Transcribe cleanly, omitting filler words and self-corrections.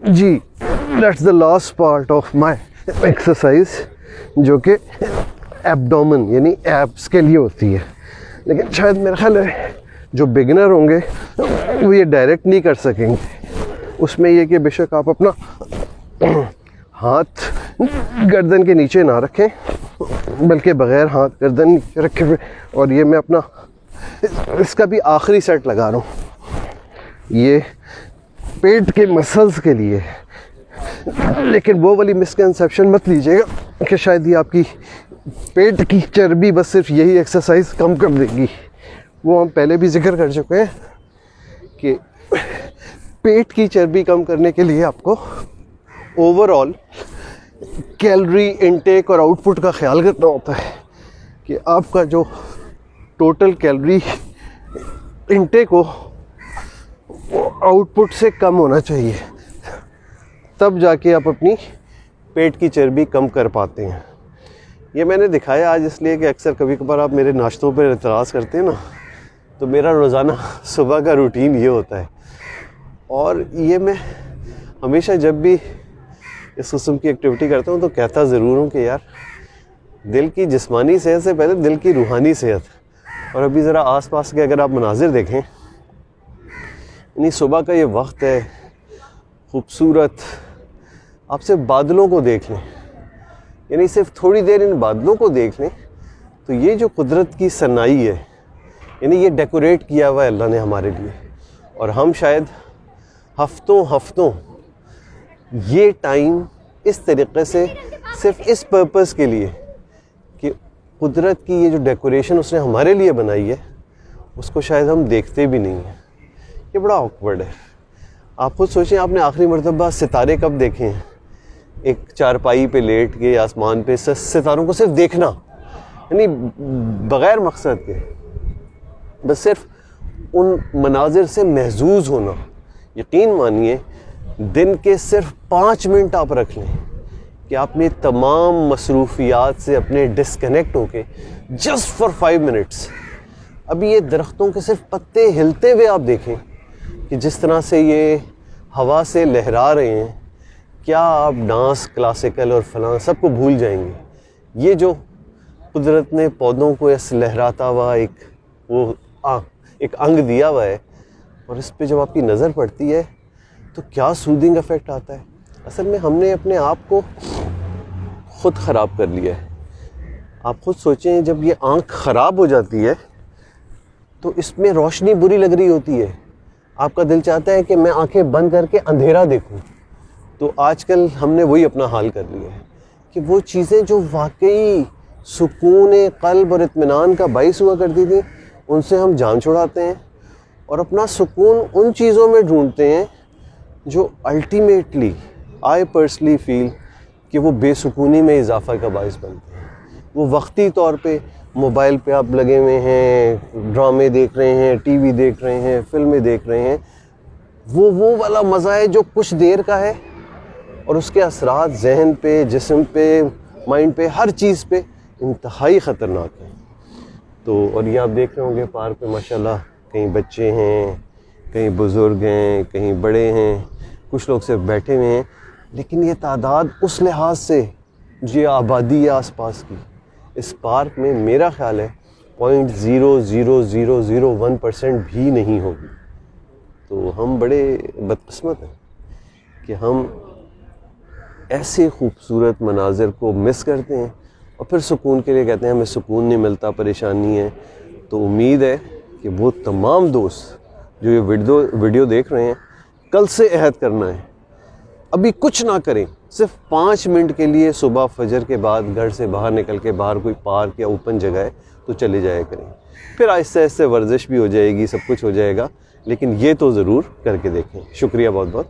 Ji that's the last part of my exercise, जो कि abdomen यानी एब्स के लिए होती है। लेकिन शायद मेरा ख्याल है जो बिगिनर होंगे वो ये डायरेक्ट नहीं कर सकेंगे। उसमें ये कि बेशक आप अपना हाथ गर्दन के नीचे ना रखें, बल्कि बग़ैर हाथ गर्दन नीचे रखे हुए, और ये मैं अपना इसका भी आखिरी सेट लगा रहा हूँ ये पेट के मसल्स के लिए। लेकिन वो वाली मिसकंसेप्शन मत लीजिएगा कि शायद ये आपकी पेट की चर्बी बस सिर्फ यही एक्सरसाइज कम कर देगी। वो हम पहले भी जिक्र कर चुके हैं कि पेट की चर्बी कम करने के लिए आपको ओवरऑल कैलोरी इनटेक और आउटपुट का ख्याल करना होता है कि आपका जो टोटल कैलोरी इनटेक हो वो आउटपुट से कम होना चाहिए, तब जाके आप अपनी पेट की चर्बी कम कर पाते हैं। ये मैंने दिखाया आज इसलिए कि अक्सर कभी कभार आप मेरे नाश्तों पर एतराज़ करते हैं ना, तो मेरा रोज़ाना सुबह का रूटीन ये होता है। और ये मैं हमेशा जब भी इस किस्म की एक्टिविटी करता हूँ तो कहता ज़रूर हूँ कि यार दिल की जिस्मानी सेहत से पहले दिल की रूहानी सेहत। और अभी ज़रा आसपास के अगर आप मनाजिर देखें, यानी सुबह का ये वक्त है खूबसूरत, आप सिर्फ बादलों को देख लें, यानी सिर्फ थोड़ी देर इन बादलों को देख लें तो ये जो कुदरत की सनाई है, यानी ये डेकोरेट किया हुआ है अल्लाह ने हमारे लिए। और हम शायद हफ्तों ये टाइम इस तरीक़े से सिर्फ इस पर्पस के लिए कि कुदरत की ये जो डेकोरेशन उसने हमारे लिए बनाई है उसको शायद हम देखते भी नहीं हैं। ये बड़ा ऑकवर्ड है। आप खुद सोचें, आपने आखिरी मरतबा सितारे कब देखे हैं? एक चारपाई पे लेट के आसमान पे सितारों को सिर्फ देखना, यानी बग़ैर मकसद के, बस सिर्फ उन मनाजिर से महजूज होना। यकीन मानिए दिन के सिर्फ 5 मिनट आप रख लें कि आपने तमाम मसरूफियात से अपने डिस्कनेक्ट होके जस्ट फॉर 5 मिनट्स अभी ये दरख्तों के सिर्फ पत्ते हिलते हुए आप देखें कि जिस तरह से ये हवा से लहरा रहे हैं, क्या आप डांस, क्लासिकल और फलां सबको भूल जाएंगे। ये जो कुदरत ने पौधों को इस लहराता हुआ एक अंग दिया हुआ है, और इस पे जब आपकी नज़र पड़ती है तो क्या सूदिंग इफ़ेक्ट आता है। असल में हमने अपने आप को ख़ुद ख़राब कर लिया है। आप ख़ुद सोचें, जब ये आँख ख़राब हो जाती है तो इसमें रोशनी बुरी लग रही होती है, आपका दिल चाहता है कि मैं आंखें बंद करके अंधेरा देखूं। तो आजकल हमने वही अपना हाल कर लिया है कि वो चीज़ें जो वाकई सुकून क़ल्ब और इत्मीनान का बाइस हुआ करती थी उनसे हम जान छुड़ाते हैं और अपना सुकून उन चीज़ों में ढूंढते हैं जो अल्टीमेटली आई पर्सनली फील कि वो बेसुकूनी में इजाफ़ा का बाइस बनते हैं। वो वक्ती तौर पे मोबाइल पे आप लगे हुए हैं, ड्रामे देख रहे हैं, टीवी देख रहे हैं, फिल्में देख रहे हैं, वो वाला मज़ा है जो कुछ देर का है और उसके असरात जहन पे, जिस्म पे, माइंड पे, हर चीज़ पे इंतहाई ख़तरनाक है। तो और ये आप देख रहे होंगे पार्क में माशाल्लाह कहीं बच्चे हैं, कहीं बुज़ुर्ग हैं, कहीं बड़े हैं, कुछ लोग सिर्फ बैठे हुए हैं। लेकिन ये तादाद उस लिहाज से जो ये आबादी है आसपास की, इस पार्क में मेरा ख़्याल है 0.00001% भी नहीं होगी। तो हम बड़े बदकिस्मत हैं कि हम ऐसे खूबसूरत मनाजिर को मिस करते हैं और फिर सुकून के लिए कहते हैं हमें सुकून नहीं मिलता, परेशानी है। तो उम्मीद है कि वो तमाम दोस्त जो ये वीडियो देख रहे हैं, कल से अहद करना है अभी कुछ ना करें, सिर्फ 5 मिनट के लिए सुबह फजर के बाद घर से बाहर निकल के बाहर कोई पार्क या ओपन जगह है तो चले जाया करें। फिर आहिस्ते आहिस्ते वर्जिश भी हो जाएगी, सब कुछ हो जाएगा, लेकिन ये तो ज़रूर करके देखें। शुक्रिया बहुत बहुत।